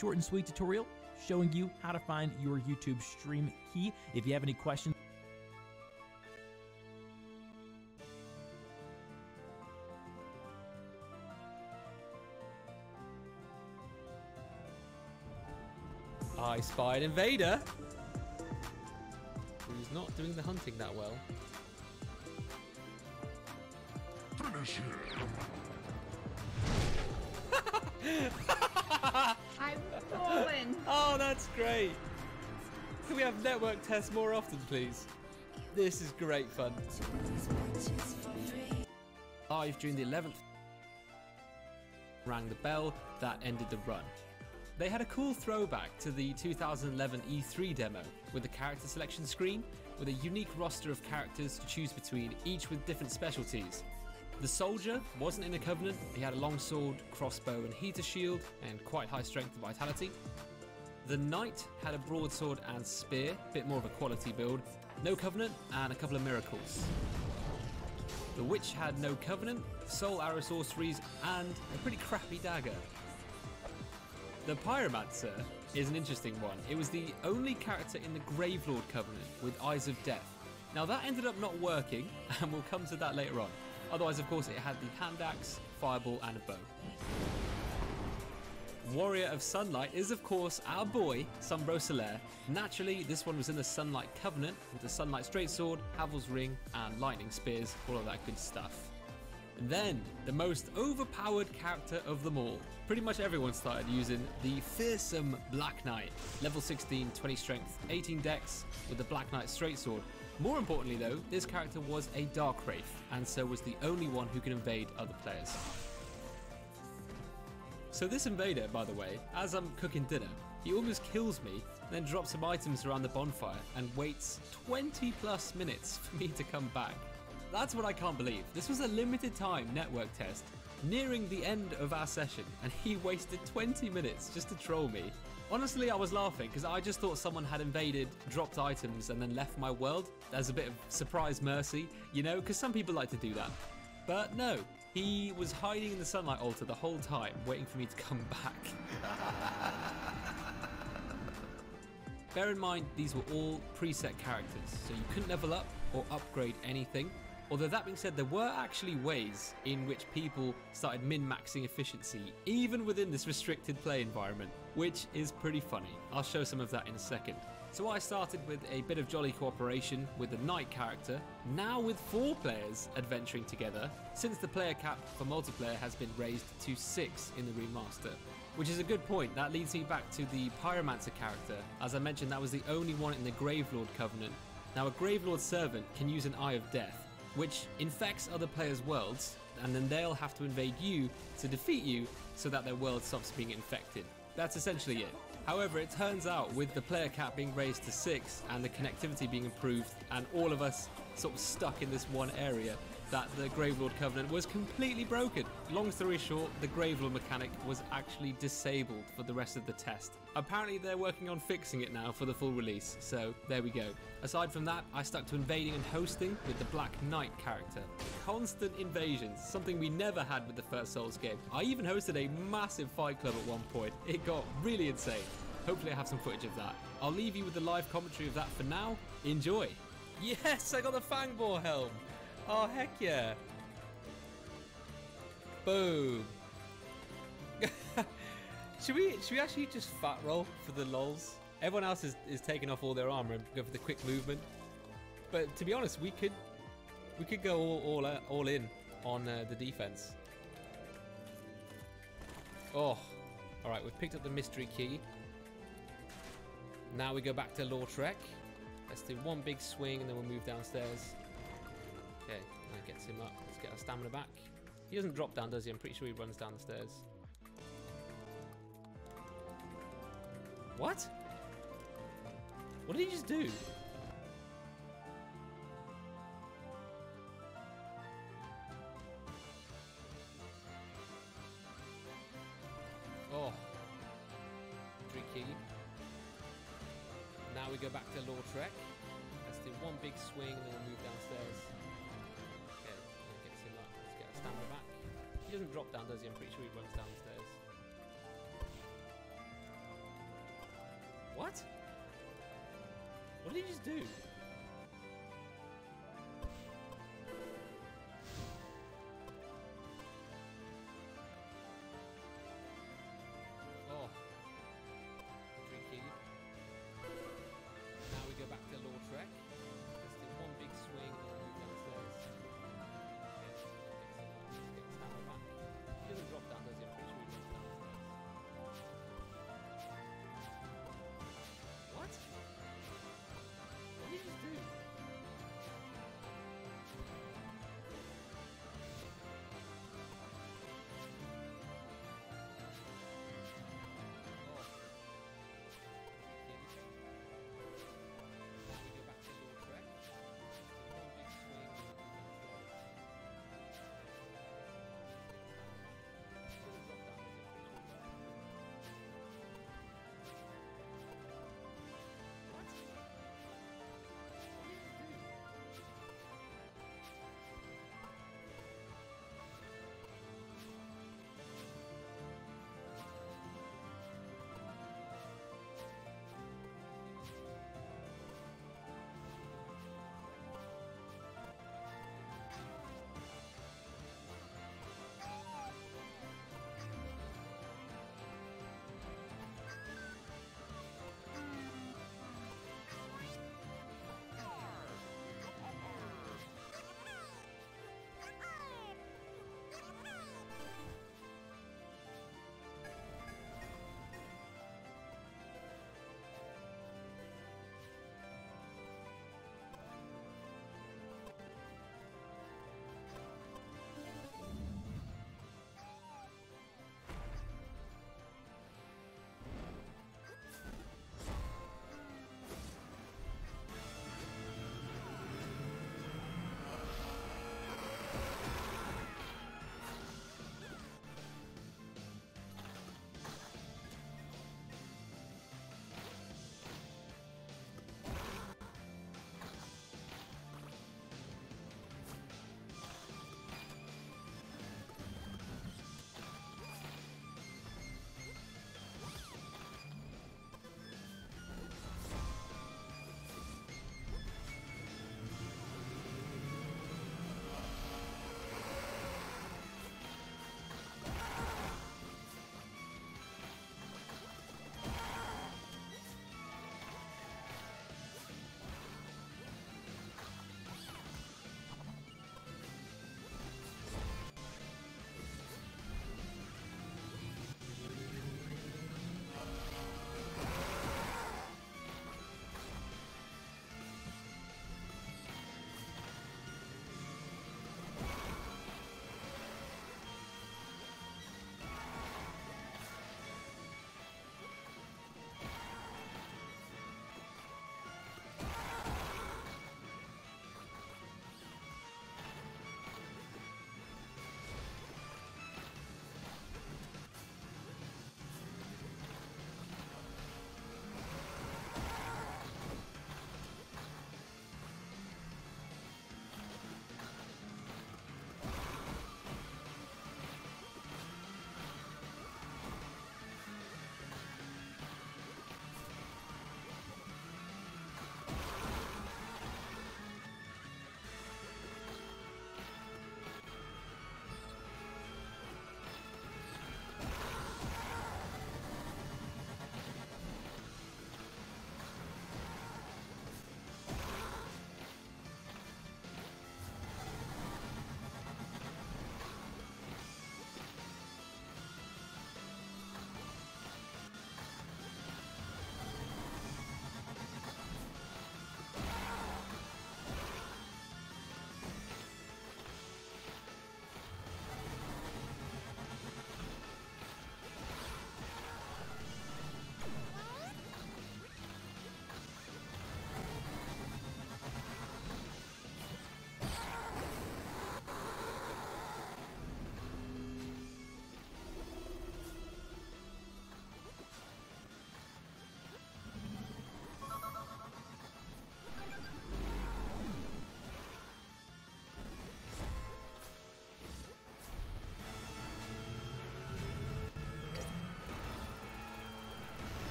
short and sweet tutorial showing you how to find your YouTube stream key. If you have any questions, I spy an invader who's not doing the hunting that well. Finish him. I've fallen. Oh, that's great. Can we have network tests more often, please? This is great fun. Live during the 11th, rang the bell that ended the run. They had a cool throwback to the 2011 E3 demo with a character selection screen with a unique roster of characters to choose between, each with different specialties. The soldier wasn't in a covenant. He had a long sword, crossbow and heater shield and quite high strength and vitality. The knight had a broadsword and spear, a bit more of a quality build, no covenant and a couple of miracles. The witch had no covenant, soul arrow sorceries and a pretty crappy dagger. The pyromancer is an interesting one. It was the only character in the Gravelord covenant with Eyes of Death. Now that ended up not working and we'll come to that later on. Otherwise, of course, it had the hand axe, fireball and a bow. Warrior of Sunlight is, of course, our boy, Sombro Solaire. Naturally, this one was in the Sunlight Covenant with the Sunlight Straightsword, Havel's Ring and Lightning Spears, all of that good stuff. And then, the most overpowered character of them all. Pretty much everyone started using the fearsome Black Knight. Level 16, 20 strength, 18 dex with the Black Knight Straightsword. More importantly though, this character was a Dark Wraith, and so was the only one who could invade other players. So this invader, by the way, as I'm cooking dinner, he almost kills me, then drops some items around the bonfire and waits 20 plus minutes for me to come back. That's what I can't believe. This was a limited time network test, nearing the end of our session, and he wasted 20 minutes just to troll me. Honestly, I was laughing because I just thought someone had invaded, dropped items, and then left my world as a bit of surprise mercy, you know, because some people like to do that. But no, he was hiding in the sunlight altar the whole time, waiting for me to come back. Bear in mind, these were all preset characters, so you couldn't level up or upgrade anything. Although that being said, there were actually ways in which people started min-maxing efficiency, even within this restricted play environment, which is pretty funny. I'll show some of that in a second. So I started with a bit of jolly cooperation with the knight character, now with 4 players adventuring together, since the player cap for multiplayer has been raised to 6 in the remaster. Which is a good point. That leads me back to the pyromancer character. As I mentioned, that was the only one in the Gravelord covenant. Now a Gravelord servant can use an Eye of Death, which infects other players' worlds, and then they'll have to invade you to defeat you so that their world stops being infected. That's essentially it. However, it turns out with the player cap being raised to 6 and the connectivity being improved and all of us sort of stuck in this one area, that the Gravelord Covenant was completely broken. Long story short, the Gravelord mechanic was actually disabled for the rest of the test. Apparently they're working on fixing it now for the full release, so there we go. Aside from that, I stuck to invading and hosting with the Black Knight character. Constant invasions, something we never had with the first Souls game. I even hosted a massive fight club at one point. It got really insane. Hopefully I have some footage of that. I'll leave you with the live commentary of that for now. Enjoy. Yes, I got the Fangbore helm. Oh, heck yeah. Boom. should we actually just fat roll for the lols? Everyone else is taking off all their armor and go for the quick movement. But to be honest, we could go all in on the defense. Oh, all right. We've picked up the mystery key. Now we go back to Lautrec. Let's do one big swing and then we'll move downstairs. Okay, that gets him up. Let's get our stamina back. He doesn't drop down, does he? I'm pretty sure he runs down the stairs. What? What did he just do? Oh. 3 key. Now we go back to Lautrec. Let's do one big swing and then we'll move downstairs. Okay, that gets him up. Let's get our stamina back. He doesn't drop down, does he? I'm pretty sure he runs down the stairs. What? What did he just do?